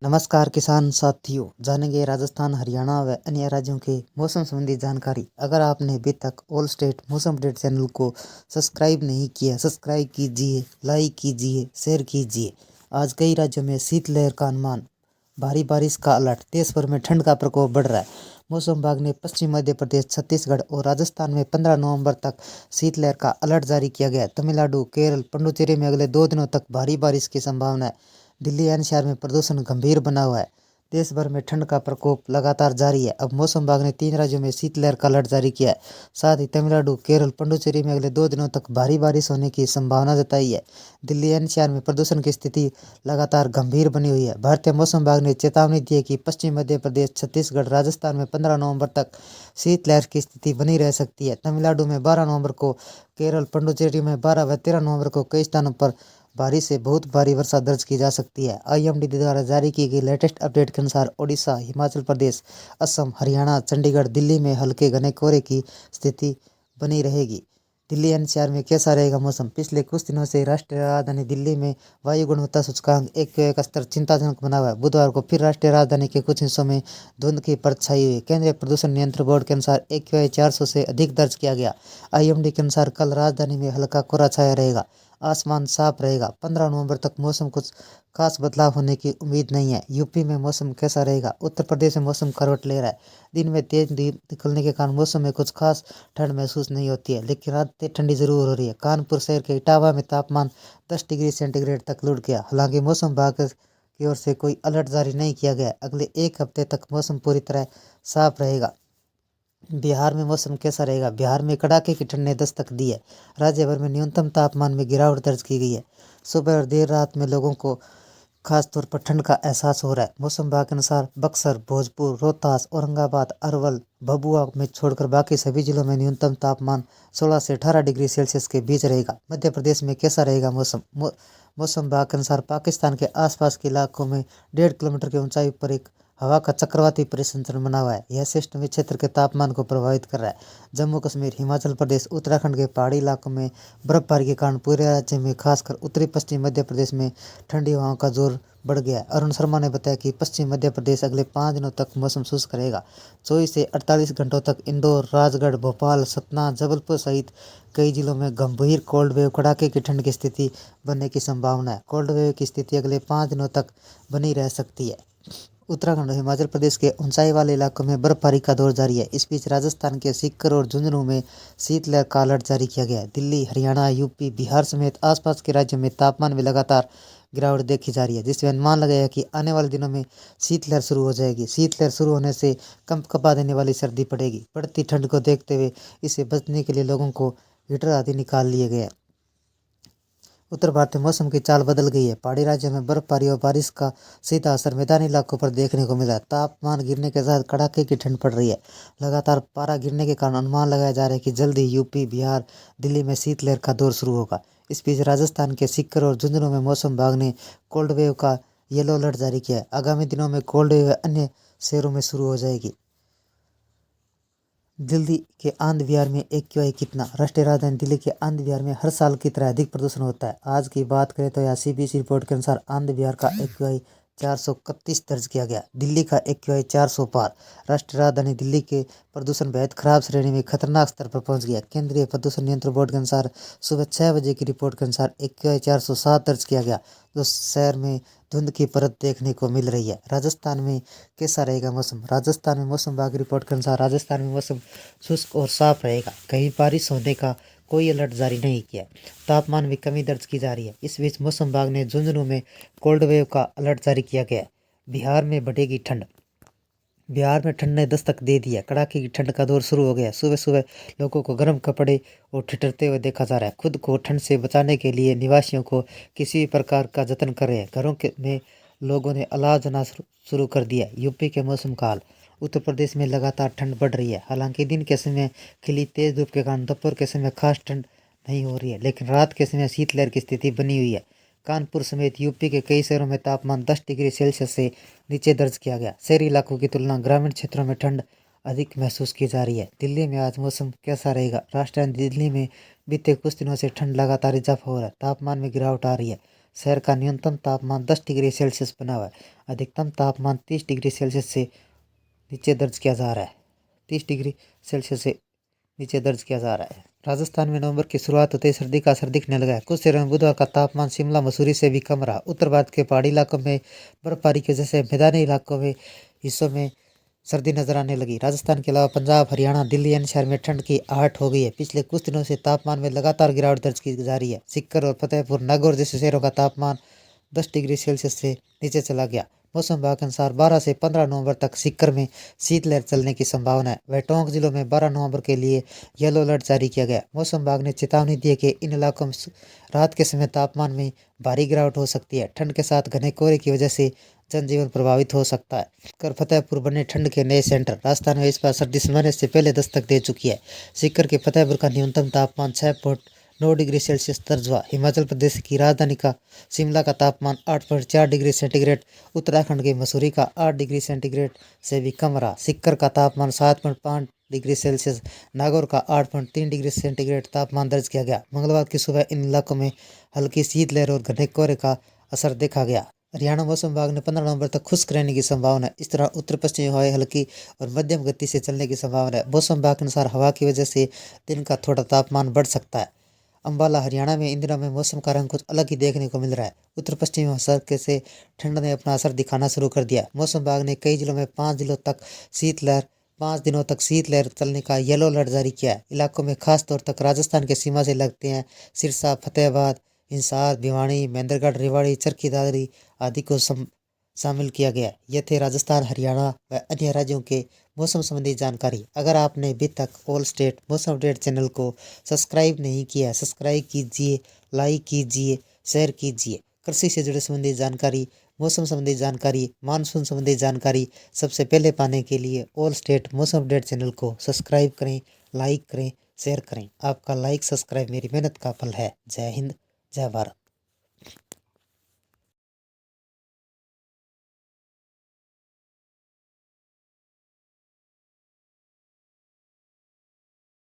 नमस्कार किसान साथियों, जानेंगे राजस्थान, हरियाणा व अन्य राज्यों के मौसम संबंधी जानकारी। अगर आपने अभी तक ऑल स्टेट मौसम अपडेट चैनल को सब्सक्राइब नहीं किया, सब्सक्राइब कीजिए, लाइक कीजिए, शेयर कीजिए। आज कई राज्यों में शीतलहर का अनुमान, भारी बारिश का अलर्ट, देश भर में ठंड का प्रकोप बढ़ रहा है। मौसम विभाग ने पश्चिम मध्य प्रदेश, छत्तीसगढ़ और राजस्थान में 15 नवंबर तक शीतलहर का अलर्ट जारी किया गया है। तमिलनाडु, केरल, पुडुचेरी में अगले 2 दिनों तक भारी बारिश की संभावना है। दिल्ली एनसीआर में प्रदूषण गंभीर बना हुआ है। देश भर में ठंड का प्रकोप लगातार जारी है। अब मौसम विभाग ने 3 राज्यों में शीतलहर का अलर्ट जारी किया है। साथ ही तमिलनाडु, केरल, पुडुचेरी में अगले 2 दिनों तक भारी बारिश होने की संभावना जताई है। दिल्ली एनसीआर में प्रदूषण की स्थिति लगातार गंभीर बनी हुई है। भारतीय मौसम विभाग ने चेतावनी दी है कि पश्चिम मध्य प्रदेश, छत्तीसगढ़, राजस्थान में 15 नवंबर तक शीतलहर की स्थिति बनी रह सकती है। तमिलनाडु में 12 नवंबर को, केरल, पुडुचेरी में 12 व 13 नवंबर को कई स्थानों पर भारी से बहुत भारी वर्षा दर्ज की जा सकती है। आईएमडी द्वारा जारी की गई लेटेस्ट अपडेट के अनुसार ओडिशा, हिमाचल प्रदेश, असम, हरियाणा, चंडीगढ़, दिल्ली में हल्के घने कोहरे की स्थिति बनी रहेगी। दिल्ली एनसीआर में कैसा रहेगा मौसम? पिछले कुछ दिनों से राष्ट्रीय राजधानी दिल्ली में वायु गुणवत्ता सूचकांक AQI का स्तर चिंताजनक बना हुआ है। बुधवार को फिर राष्ट्रीय राजधानी के कुछ हिस्सों में धुंध की परत छाई हुई। केंद्रीय प्रदूषण नियंत्रण बोर्ड के अनुसार AQI 400 से अधिक दर्ज किया गया। आईएमडी के अनुसार कल राजधानी में हल्का कोहरा छाया रहेगा, आसमान साफ रहेगा। 15 नवंबर तक मौसम कुछ खास बदलाव होने की उम्मीद नहीं है। यूपी में मौसम कैसा रहेगा? उत्तर प्रदेश में मौसम करवट ले रहा है। दिन में तेज धूप निकलने के कारण मौसम में कुछ खास ठंड महसूस नहीं होती है, लेकिन रात ठंडी जरूर हो रही है। कानपुर शहर के इटावा में तापमान 10 डिग्री सेंटीग्रेड तक लुढ़क गया। हालांकि मौसम विभाग की ओर से कोई अलर्ट जारी नहीं किया गया। अगले एक हफ्ते तक मौसम पूरी तरह साफ रहेगा। बिहार में मौसम कैसा रहेगा? बिहार में कड़ाके की ठंड ने दस्तक दी है। राज्य भर में न्यूनतम तापमान में गिरावट दर्ज की गई है। सुबह और देर रात में लोगों को खास तौर पर ठंड का एहसास हो रहा है। मौसम विभाग के अनुसार बक्सर, भोजपुर, रोहतास, औरंगाबाद, अरवल, भभुआ में छोड़कर बाकी सभी जिलों में न्यूनतम तापमान 16 से 18 डिग्री सेल्सियस के बीच रहेगा। मध्य प्रदेश में कैसा रहेगा मौसम? मौसम विभाग के अनुसार पाकिस्तान के आसपास के इलाकों में 1.5 किलोमीटर की ऊंचाई पर एक हवा का चक्रवाती परिसंचरण बना हुआ है। यह सिस्टम इस क्षेत्र के तापमान को प्रभावित कर रहा है। जम्मू कश्मीर, हिमाचल प्रदेश, उत्तराखंड के पहाड़ी इलाकों में बर्फबारी के कारण पूरे राज्य में, खासकर उत्तरी पश्चिम मध्य प्रदेश में ठंडी हवाओं का जोर बढ़ गया है। अरुण शर्मा ने बताया कि पश्चिम मध्य प्रदेश अगले 5 दिनों तक मौसम शुष्क रहेगा। 24 से 48 घंटों तक इंदौर, राजगढ़, भोपाल, सतना, जबलपुर सहित कई जिलों में गंभीर कोल्ड वेव, कड़ाके की ठंड की स्थिति बनने की संभावना है। कोल्ड वेव की स्थिति अगले 5 दिनों तक बनी रह सकती है। उत्तराखंड और हिमाचल प्रदेश के ऊंचाई वाले इलाकों में बर्फबारी का दौर जारी है। इस बीच राजस्थान के सीकर और झुंझुनू में शीतलहर का अलर्ट जारी किया गया है। दिल्ली, हरियाणा, यूपी, बिहार समेत आसपास के राज्यों में तापमान में लगातार गिरावट देखी जा रही है, जिससे अनुमान लगाया कि आने वाले दिनों में शीतलहर शुरू हो जाएगी। शीतलहर शुरू होने से कंपकपा देने वाली सर्दी पड़ेगी। बढ़ती ठंड को देखते हुए इससे बचने के लिए लोगों को हीटर आदि निकाल लिए गए हैं। उत्तर भारतीय मौसम की चाल बदल गई है। पहाड़ी राज्यों में बर्फबारी और बारिश का सीधा असर मैदानी इलाकों पर देखने को मिला है। तापमान गिरने के साथ कड़ाके की ठंड पड़ रही है। लगातार पारा गिरने के कारण अनुमान लगाया जा रहा है कि जल्द ही यूपी, बिहार, दिल्ली में शीतलहर का दौर शुरू होगा। इस बीच राजस्थान के सीकर और झुंझुनू में मौसम विभाग ने कोल्ड वेव का येलो अलर्ट जारी किया है। आगामी दिनों में कोल्ड वेव अन्य शहरों में शुरू हो जाएगी। दिल्ली के आनंद विहार में AQI कितना? राष्ट्रीय राजधानी दिल्ली के आनंद विहार में हर साल की तरह अधिक प्रदूषण होता है। आज की बात करें तो यहाँ CBC रिपोर्ट के अनुसार आनंद विहार का AQI 431 दर्ज किया गया। दिल्ली का AQI 400 पार। राष्ट्रीय राजधानी दिल्ली के प्रदूषण बेहद खराब श्रेणी में खतरनाक स्तर पर पहुंच गया। केंद्रीय प्रदूषण नियंत्रण बोर्ड के अनुसार सुबह 6 बजे की रिपोर्ट के अनुसार AQI 407 दर्ज किया गया, जो शहर में धुंध की परत देखने को मिल रही है। राजस्थान में कैसा रहेगा मौसम? राजस्थान में मौसम विभाग की रिपोर्ट के अनुसार राजस्थान में मौसम शुष्क और साफ रहेगा। कहीं बारिश होने का कोई अलर्ट जारी नहीं किया। तापमान में कमी दर्ज की जा रही है। इस बीच मौसम विभाग ने झुंझुनू में कोल्ड वेव का अलर्ट जारी किया गया है। बिहार में बढ़ेगी ठंड। बिहार में ठंड ने दस्तक दे दी है। कड़ाके की ठंड का दौर शुरू हो गया। सुबह सुबह लोगों को गर्म कपड़े और ठिठुरते हुए देखा जा रहा है। खुद को ठंड से बचाने के लिए निवासियों को किसी भी प्रकार का जतन कर रहे हैं। घरों के में लोगों ने अलाव जलाना शुरू कर दिया। यूपी के मौसम का हाल। उत्तर प्रदेश में लगातार ठंड बढ़ रही है। हालांकि दिन के समय खिली तेज धूप के कारण दोपहर के समय खास ठंड नहीं हो रही है, लेकिन रात के समय शीतलहर की स्थिति बनी हुई है। कानपुर समेत यूपी के कई शहरों में तापमान 10 डिग्री सेल्सियस से नीचे दर्ज किया गया। शहरी इलाकों की तुलना ग्रामीण क्षेत्रों में ठंड अधिक महसूस की जा रही है। दिल्ली में आज मौसम कैसा रहेगा? राजधानी दिल्ली में बीते कुछ दिनों से ठंड लगातार इजाफा हो रहा है। तापमान में गिरावट आ रही है। शहर का न्यूनतम तापमान 10 डिग्री सेल्सियस बना हुआ है। अधिकतम तापमान 30 डिग्री सेल्सियस से नीचे दर्ज किया जा रहा है। 30 डिग्री सेल्सियस से नीचे दर्ज किया जा रहा है। राजस्थान में नवंबर की शुरुआत होते ही सर्दी का असर दिखने लगा है। कुछ शहरों में बुधवार का तापमान शिमला मसूरी से भी कम रहा। उत्तर भारत के पहाड़ी इलाकों में बर्फबारी की वजह से मैदानी इलाकों में हिस्सों में सर्दी नजर आने लगी। राजस्थान के अलावा पंजाब, हरियाणा, दिल्ली अन्य शहर में ठंड की आहट हो गई है। पिछले कुछ दिनों से तापमान में लगातार गिरावट दर्ज की जा रही है। सीकर और फतेहपुर, नागौर जैसे शहरों का तापमान 10 डिग्री सेल्सियस से नीचे चला गया। मौसम विभाग के अनुसार 12 से 15 नवंबर तक सीकर में शीतलहर चलने की संभावना है। वह टोंक जिलों में 12 नवंबर के लिए येलो अलर्ट जारी किया गया। मौसम विभाग ने चेतावनी दी है कि इन इलाकों में रात के समय तापमान में भारी गिरावट हो सकती है। ठंड के साथ घने कोहरे की वजह से जनजीवन प्रभावित हो सकता है। सीकर फतेहपुर बने ठंड के नए सेंटर। राजस्थान में इस बार सर्दी समय से पहले दस्तक दे चुकी है। सीकर के फतेहपुर का न्यूनतम तापमान 6.9 डिग्री सेल्सियस दर्ज हुआ। हिमाचल प्रदेश की राजधानी का शिमला का तापमान 8.4 डिग्री सेंटीग्रेड, उत्तराखंड के मसूरी का 8 डिग्री सेंटीग्रेड से भी कम रहा। सीकर का तापमान 7.5 डिग्री सेल्सियस, नागौर का 8.3 डिग्री सेंटीग्रेड तापमान दर्ज किया गया। मंगलवार की सुबह इन इलाकों में हल्की शीतलहर और घने कोहरे का असर देखा गया। हरियाणा मौसम विभाग ने 15 नवंबर तक खुश्क रहने की संभावना है। इस तरह उत्तर पश्चिमी हवाएं हल्की और मध्यम गति से चलने की संभावना है। मौसम विभाग के अनुसार हवा की वजह से दिन का थोड़ा तापमान बढ़ सकता है। अंबाला, हरियाणा में इन दिनों में मौसम का रंग कुछ अलग ही देखने को मिल रहा है। उत्तर पश्चिमी हवा से ठंड ने अपना असर दिखाना शुरू कर दिया। मौसम विभाग ने कई जिलों में 5 दिनों तक शीतलहर चलने का येलो अलर्ट जारी किया है। इलाकों में खास तौर तक राजस्थान के सीमा से लगते हैं सिरसा, फतेहाबाद, हिसार, भिवानी, महेंद्रगढ़, रेवाड़ी, चरखी दादरी आदि को शामिल किया गया। ये थे राजस्थान, हरियाणा व अन्य राज्यों के मौसम संबंधी जानकारी। अगर आपने अभी तक ऑल स्टेट मौसम अपडेट चैनल को सब्सक्राइब नहीं किया, सब्सक्राइब कीजिए, लाइक कीजिए, शेयर कीजिए। कृषि से जुड़े संबंधी जानकारी, मौसम संबंधी जानकारी, मानसून संबंधी जानकारी सबसे पहले पाने के लिए ऑल स्टेट मौसम अपडेट चैनल को सब्सक्राइब करें, लाइक करें, शेयर करें। आपका लाइक सब्सक्राइब मेरी मेहनत का फल है। जय हिंद, जय भारत।